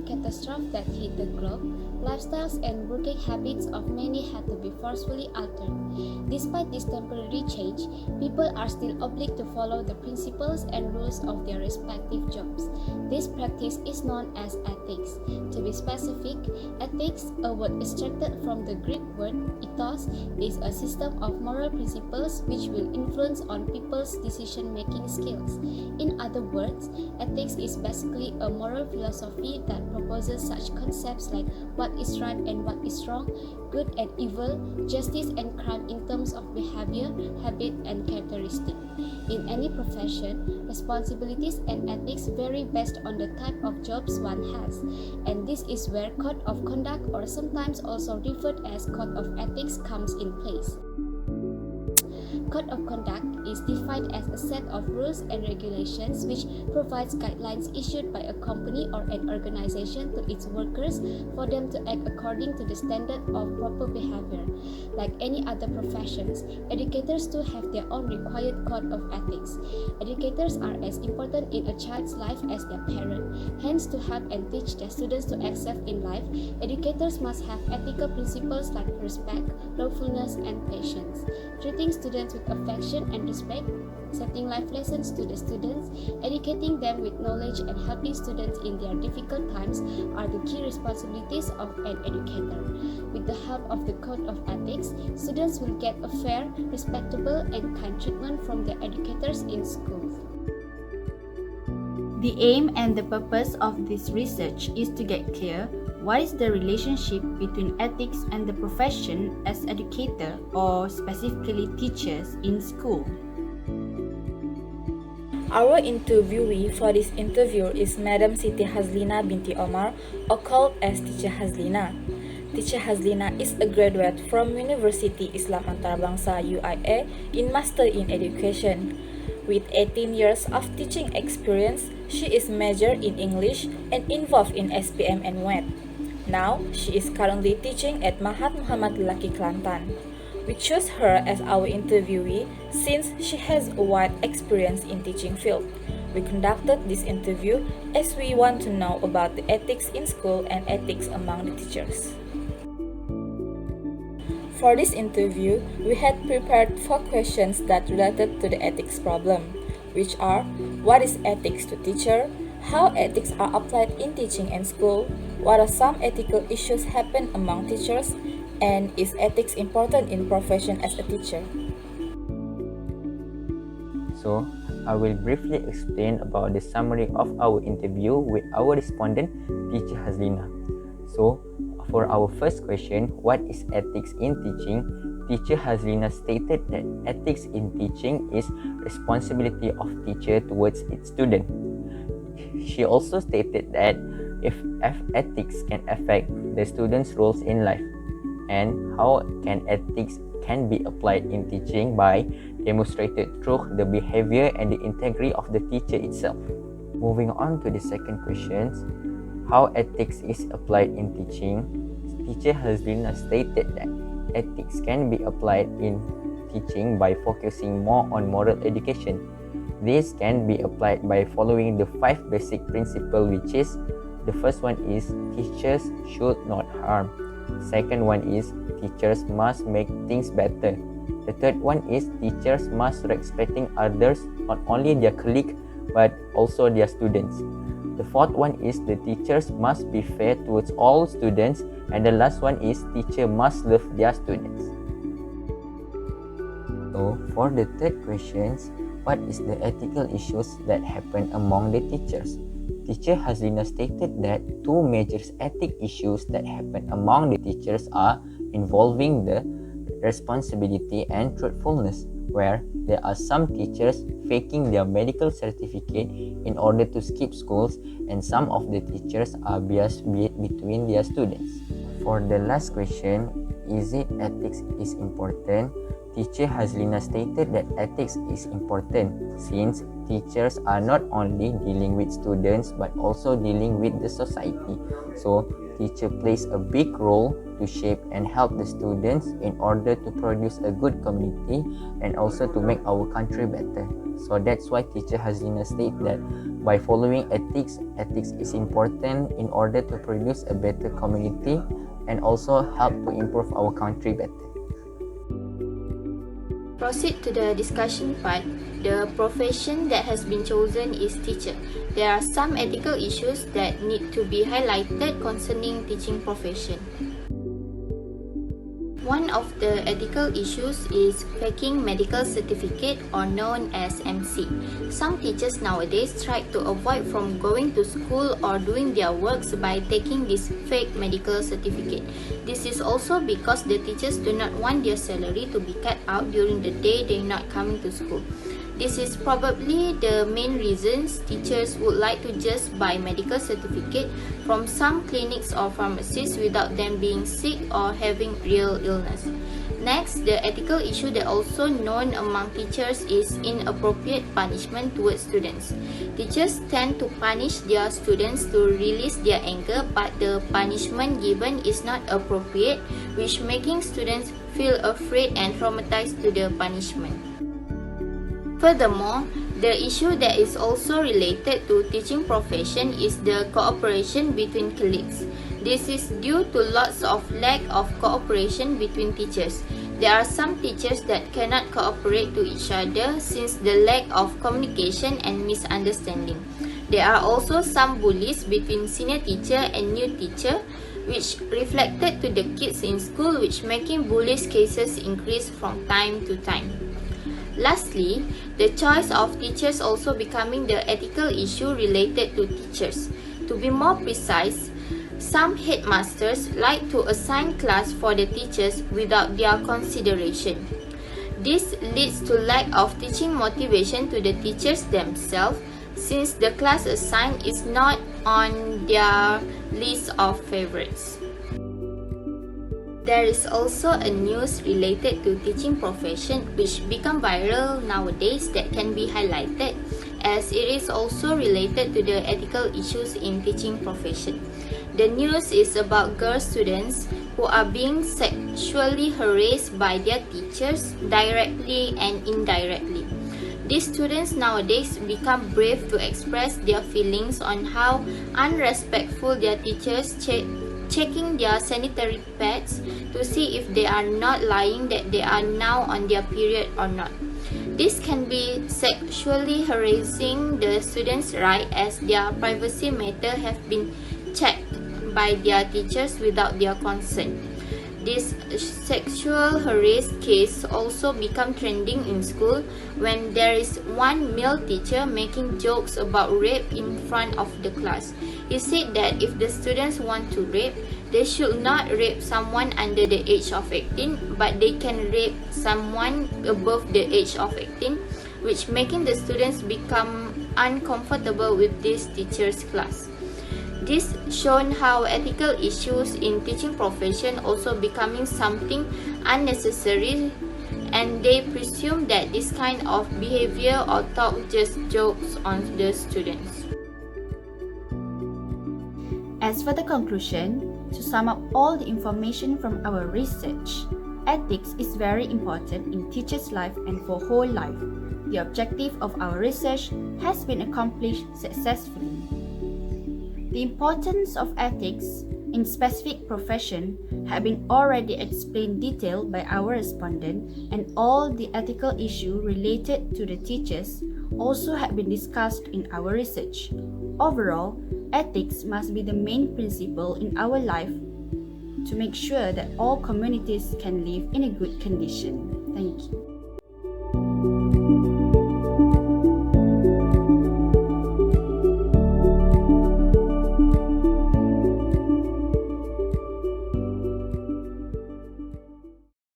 catastrophe that hit the globe, lifestyles and working habits of many had to be forcefully altered. Despite this temporary change, people are still obliged to follow the principles and rules of their respective jobs. This practice is known as ethics. To be specific, ethics, a word extracted from the Greek word ethos, is a system of moral principles which will influence on people's decision-making skills. In other words, ethics is basically a moral philosophy that proposes such concepts like what is right and what is wrong, good and evil, justice and crime in terms of behavior, habit, and characteristic. In any profession, responsibilities and ethics vary based on the type of jobs one has, and this is where code of conduct, or sometimes also referred as code of ethics, comes in place. Code of conduct is defined as a set of rules and regulations which provides guidelines issued by a company or an organization to its workers for them to act according to the standard of proper behavior. Like any other professions, educators too have their own required code of ethics. Educators are as important in a child's life as their parent. Hence, to help and teach their students to excel in life, educators must have ethical principles like respect, lawfulness, and patience. Treating students with affection and respect, setting life lessons to the students, educating them with knowledge, and helping students in their difficult times are the key responsibilities of an educator. With the help of the code of ethics, students will get a fair, respectable, and kind treatment from their educators in schools. The aim and the purpose of this research is to get clear what is the relationship between ethics and the profession as educator, or specifically teachers in school. Our interviewee for this interview is Madam Siti Hazlina binti Omar, or called as Teacher Hazlina. Teacher Hazlina is a graduate from University Islam Antarabangsa UIA in Master in Education. With 18 years of teaching experience, she is majored in English and involved in SPM and WET. Now, she is currently teaching at Mahat Muhammad Laki Kelantan. We chose her as our interviewee since she has a wide experience in teaching field. We conducted this interview as we want to know about the ethics in school and ethics among the teachers. For this interview, we had prepared 4 questions that related to the ethics problem, which are: what is ethics to teacher? How ethics are applied in teaching and school? What are some ethical issues happen among teachers? And is ethics important in profession as a teacher? So, I will briefly explain about the summary of our interview with our respondent, Teacher Hazlina. So, for our first question, what is ethics in teaching? Teacher Hazlina stated that ethics in teaching is responsibility of teacher towards its student. She also stated that if ethics can affect the students' roles in life, and how ethics can be applied in teaching by demonstrated through the behavior and the integrity of the teacher itself. Moving on to the second question, how ethics is applied in teaching. Teacher Hazlina stated that ethics can be applied in teaching by focusing more on moral education. This can be applied by following the 5 basic principles, which is: the first one is teachers should not harm. Second one is teachers must make things better. The third one is teachers must respecting others, not only their colleague but also their students. The fourth one is the teachers must be fair towards all students, and the last one is teacher must love their students. So for the third questions, what is the ethical issues that happen among the teachers? Teacher Hazlina stated that 2 major ethic issues that happen among the teachers are involving the responsibility and truthfulness, where there are some teachers faking their medical certificate in order to skip schools, and some of the teachers are biased between their students. For the last question, is it ethics is important? Teacher Hazlina stated that ethics is important since teachers are not only dealing with students but also dealing with the society. So teacher plays a big role to shape and help the students in order to produce a good community and also to make our country better. So that's why Teacher Hazlina stated that by following ethics is important in order to produce a better community and also help to improve our country better. Proceed to the discussion part. The profession that has been chosen is teacher. There are some ethical issues that need to be highlighted concerning teaching profession. One of the ethical issues is faking medical certificate or known as MC. Some teachers nowadays try to avoid from going to school or doing their works by taking this fake medical certificate. This is also because the teachers do not want their salary to be cut out during the day they are not coming to school. This is probably the main reasons teachers would like to just buy medical certificate from some clinics or pharmacies without them being sick or having real illness. Next, the ethical issue that also known among teachers is inappropriate punishment towards students. Teachers tend to punish their students to release their anger, but the punishment given is not appropriate, which making students feel afraid and traumatized to the punishment. Furthermore, the issue that is also related to teaching profession is the cooperation between colleagues. This is due to lots of lack of cooperation between teachers. There are some teachers that cannot cooperate to each other since the lack of communication and misunderstanding. There are also some bullies between senior teacher and new teacher, which reflected to the kids in school, which making bullies cases increase from time to time. Lastly, the choice of teachers also becoming the ethical issue related to teachers. To be more precise, some headmasters like to assign class for the teachers without their consideration. This leads to lack of teaching motivation to the teachers themselves since the class assigned is not on their list of favorites. There is also a news related to teaching profession which become viral nowadays that can be highlighted, as it is also related to the ethical issues in teaching profession. The news is about girl students who are being sexually harassed by their teachers directly and indirectly. These students nowadays become brave to express their feelings on how unrespectful their teachers checking their sanitary pads to see if they are not lying that they are now on their period or not. This can be sexually harassing the students' right, as their privacy matter have been checked by their teachers without their consent. This sexual harass case also become trending in school when there is one male teacher making jokes about rape in front of the class. He said that if the students want to rape, they should not rape someone under the age of 18, but they can rape someone above the age of 18, which making the students become uncomfortable with this teacher's class. This shown how ethical issues in teaching profession also becoming something unnecessary, and they presume that this kind of behavior or talk just jokes on the students. As for the conclusion, to sum up all the information from our research, ethics is very important in teachers' life and for whole life. The objective of our research has been accomplished successfully. The importance of ethics in specific profession have been already explained detailed by our respondent, and all the ethical issue related to the teachers also have been discussed in our research. Overall, ethics must be the main principle in our life to make sure that all communities can live in a good condition. Thank you.